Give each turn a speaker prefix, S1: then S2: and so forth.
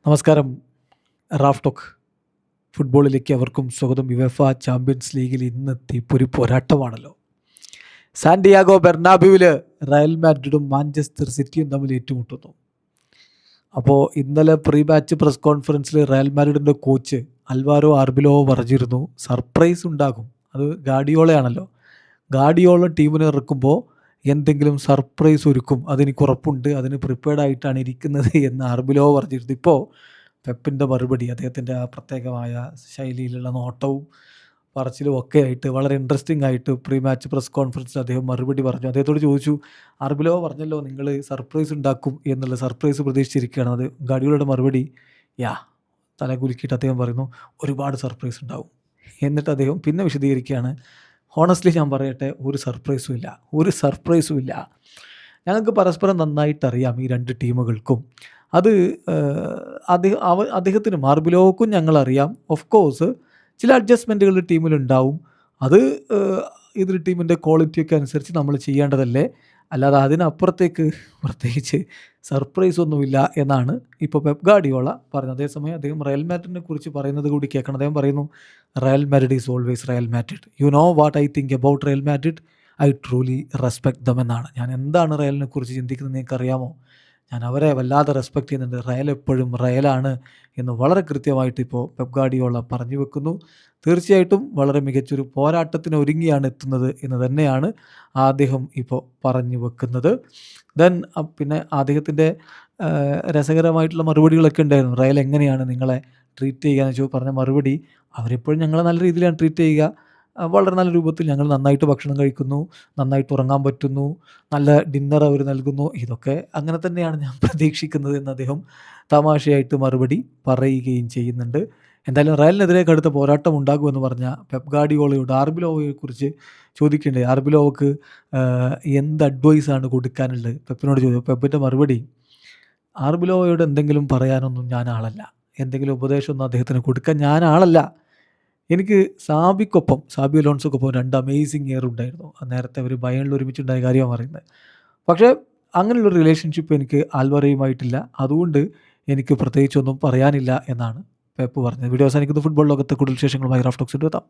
S1: നമസ്കാരം. Raf talk ഫുട്ബോളിലേക്ക് അവർക്കും സ്വാഗതം. യുവേഫ ചാമ്പ്യൻസ് ലീഗിൽ ഇന്നെത്തി ഒരു പോരാട്ടമാണല്ലോ. സാന്റിയാഗോ ബെർണാബ്യൂവിൽ റയൽ മാഡ്രിഡും മാഞ്ചസ്റ്റർ സിറ്റിയും തമ്മിൽ ഏറ്റുമുട്ടുന്നു. അപ്പോൾ ഇന്നലെ പ്രീ മാച്ച് പ്രസ് കോൺഫറൻസിൽ റയൽ മാഡ്രിഡിൻ്റെ കോച്ച് അൽവാരോ ആർബിലോ പറഞ്ഞിരുന്നു, സർപ്രൈസ് ഉണ്ടാകും. അത് ഗാർഡിയോളയാണല്ലോ. ഗാർഡിയോള ടീമിനെ ഇറക്കുമ്പോൾ എന്തെങ്കിലും സർപ്രൈസ് ഒരുക്കും, അതെനിക്ക് ഉറപ്പുണ്ട്, അതിന് പ്രിപ്പയർഡ് ആയിട്ടാണ് ഇരിക്കുന്നത് എന്ന് ആർബിലോ പറഞ്ഞിരുന്നു. ഇപ്പോൾ പെപ്പിൻ്റെ മറുപടി, അദ്ദേഹത്തിൻ്റെ ആ പ്രത്യേകമായ ശൈലിയിലുള്ള നോട്ടവും പറച്ചിലും ഒക്കെ ആയിട്ട് വളരെ ഇൻട്രസ്റ്റിംഗ് ആയിട്ട് പ്രീ മാച്ച് പ്രസ് കോൺഫറൻസിൽ അദ്ദേഹം മറുപടി പറഞ്ഞു. അദ്ദേഹത്തോട് ചോദിച്ചു, ആർബിലോ പറഞ്ഞല്ലോ നിങ്ങൾ സർപ്രൈസ് ഉണ്ടാക്കും എന്നുള്ള, സർപ്രൈസ് പ്രതീക്ഷിച്ചിരിക്കുകയാണ്. അത് ഗാർഡിയോളയുടെ മറുപടി, തല കുലുക്കിയിട്ട് അദ്ദേഹം പറയുന്നു, ഒരുപാട് സർപ്രൈസ് ഉണ്ടാവും. എന്നിട്ട് അദ്ദേഹം പിന്നെ വിശദീകരിക്കുകയാണ്, ഹോണസ്റ്റ്ലി ഞാൻ പറയട്ടെ, ഒരു സർപ്രൈസും ഇല്ല. ഞങ്ങൾക്ക് പരസ്പരം നന്നായിട്ടറിയാം ഈ രണ്ട് ടീമുകൾക്കും. അത് അദ്ദേഹത്തിനും ആർബിലോക്കും ഞങ്ങളറിയാം. ഓഫ് കോഴ്സ് ചില അഡ്ജസ്റ്റ്മെൻറ്റുകൾ ടീമിലുണ്ടാവും. അത് എതിർ ടീമിൻ്റെ ക്വാളിറ്റിയൊക്കെ അനുസരിച്ച് നമ്മൾ ചെയ്യേണ്ടതല്ലേ, അല്ലാതെ അതിനപ്പുറത്തേക്ക് പ്രത്യേകിച്ച് സർപ്രൈസ് ഒന്നുമില്ല എന്നാണ് ഇപ്പോൾ പെപ്പ് ഗാർഡിയോള പറഞ്ഞത്. അതേസമയം അദ്ദേഹം റയൽ മാഡ്രിഡിനെ കുറിച്ച് പറയുന്നത് കൂടി കേൾക്കണം. അദ്ദേഹം പറയുന്നു, Real Madrid is always Real Madrid. You know what I think about Real Madrid, I truly respect dum എന്നാണ്. ഞാൻ എന്താണ് റയലിനെ കുറിച്ച് ചിന്തിക്കുന്നത് നിങ്ങൾക്കറിയാമോ? ഞാൻ അവരെ വല്ലാതെ റെസ്പെക്ട് ചെയ്യുന്നുണ്ട്. റയൽ എപ്പോഴും റയലാണ് എന്ന് വളരെ കൃത്യമായിട്ട് ഇപ്പോൾ പെപ്പ് ഗാർഡിയോള പറഞ്ഞു വെക്കുന്നു. തീർച്ചയായിട്ടും വളരെ മികച്ചൊരു പോരാട്ടത്തിന് ഒരുങ്ങിയാണ് എത്തുന്നത് എന്ന് തന്നെയാണ് അദ്ദേഹം ഇപ്പോൾ പറഞ്ഞു വെക്കുന്നത്. ദെൻ പിന്നെ അദ്ദേഹത്തിൻ്റെ രസകരമായിട്ടുള്ള മറുപടികളൊക്കെ ഉണ്ടായിരുന്നു. റയൽ എങ്ങനെയാണ് നിങ്ങളെ ട്രീറ്റ് ചെയ്യുക എന്ന് പറഞ്ഞ മറുപടി, അവരെപ്പോഴും ഞങ്ങളെ നല്ല രീതിയിലാണ് ട്രീറ്റ് ചെയ്യുക, വളരെ നല്ല രൂപത്തിൽ ഞങ്ങൾ നന്നായിട്ട് ഭക്ഷണം കഴിക്കുന്നു, നന്നായിട്ട് ഉറങ്ങാൻ പറ്റുന്നു, നല്ല ഡിന്നർ അവർ നൽകുന്നു, ഇതൊക്കെ അങ്ങനെ തന്നെയാണ് ഞാൻ പ്രതീക്ഷിക്കുന്നത് എന്ന് അദ്ദേഹം തമാശയായിട്ട് മറുപടി പറയുകയും ചെയ്യുന്നുണ്ട്. എന്തായാലും റയലിനെതിരെ കടുത്ത പോരാട്ടം ഉണ്ടാകുമെന്ന് പറഞ്ഞ പെപ്പ് ഗാർഡിയോളയോട് ആർബിലോവയെക്കുറിച്ച് ചോദിക്കേണ്ടത്, ആർബിലോവക്ക് എന്ത് അഡ്വൈസാണ് കൊടുക്കാനുള്ളത് പെപ്പിനോട് ചോദിച്ചു. പെപ്പിൻ്റെ മറുപടി, ആർബിലോവയോട് എന്തെങ്കിലും പറയാനൊന്നും ഞാൻ ആളല്ല, എന്തെങ്കിലും ഉപദേശമൊന്നും അദ്ദേഹത്തിന് കൊടുക്കാൻ ഞാൻ ആളല്ല. എനിക്ക് സാബി അലോൺസോക്കൊപ്പം 2 അമേസിങ് ഇയർ ഉണ്ടായിരുന്നു. നേരത്തെ അവർ ബയേണിൽ ഒരുമിച്ചുണ്ടായ കാര്യമാണ് പറയുന്നത്. പക്ഷേ അങ്ങനെയുള്ളൊരു റിലേഷൻഷിപ്പ് എനിക്ക് ആൽവറയുമായിട്ടില്ല, അതുകൊണ്ട് എനിക്ക് പ്രത്യേകിച്ചൊന്നും പറയാനില്ല എന്നാണ് പെപ്പ് പറഞ്ഞത്. വീഡിയോ അവസാനിക്കുന്ന ഫുട്ബോൾ ലോകത്തെ കൂടുതൽ വിശേഷങ്ങളുമായി റാഫ് ടോക്സിൽ എത്താം.